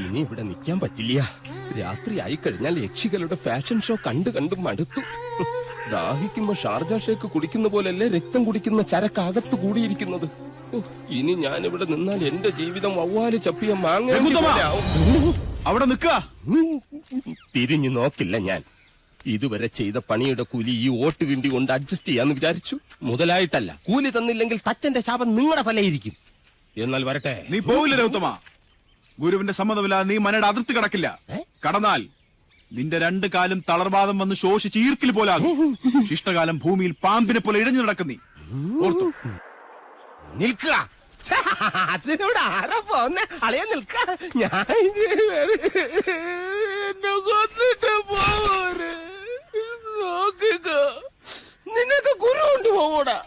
ഇനി ഇവിടെ നിൽക്കാൻ പറ്റില്ല. രാത്രി ആയി കഴിഞ്ഞാൽ യക്ഷികളുടെ ഫാഷൻ ഷോ കണ്ടു മടുത്തു. ദാഹിക്കുമ്പോ ഷാർജ ഷേക്ക് കുടിക്കുന്ന പോലല്ലേ രക്തം കുടിക്കുന്ന ചരക്കകത്ത് കൂടിയിരിക്കുന്നത്. ഇനി ഞാനിവിടെ നിന്നാൽ എന്റെ ജീവിതം വവ്വാല് ചപ്പിയ മാങ്ങ. അവിടെ നിൽക്കുക. തിരിഞ്ഞു നോക്കില്ല ഞാൻ. ഇതുവരെ ചെയ്ത പണിയുടെ കൂലി ഈ ഓട്ട് കിണ്ടി കൊണ്ട് അഡ്ജസ്റ്റ് ചെയ്യാന്ന് വിചാരിച്ചു. മുതലായിട്ടല്ല. കൂലി തന്നില്ലെങ്കിൽ തച്ചന്റെ ശാപം നിങ്ങളുടെ തലയിരിക്കും. എന്നാൽ വരട്ടെ. നീ പോവില്ല രൗത്തമ. ഗുരുവിന്റെ സമ്മതമില്ല. നീ മനയുടെ അതിർത്തി കടക്കില്ല. കടന്നാൽ നിന്റെ 2 കാലും തളർവാദം വന്ന് ശോഷിച്ച് ഈർക്കിൽ പോലാകും. ശിഷ്ടകാലം ഭൂമിയിൽ പാമ്പിനെ പോലെ ഇഴഞ്ഞു നടക്കും. നീ ഓർത്തു നിൽക്കുക. അതിനോട് ആരാ പോന്നെ? അളയെ നിൽക്ക. ഞാൻ എന്നെ കൊന്നിട്ട് പോരെ. നോക്കുക. നിനക്ക് ഗുരു കൊണ്ട് പോകൂടാ.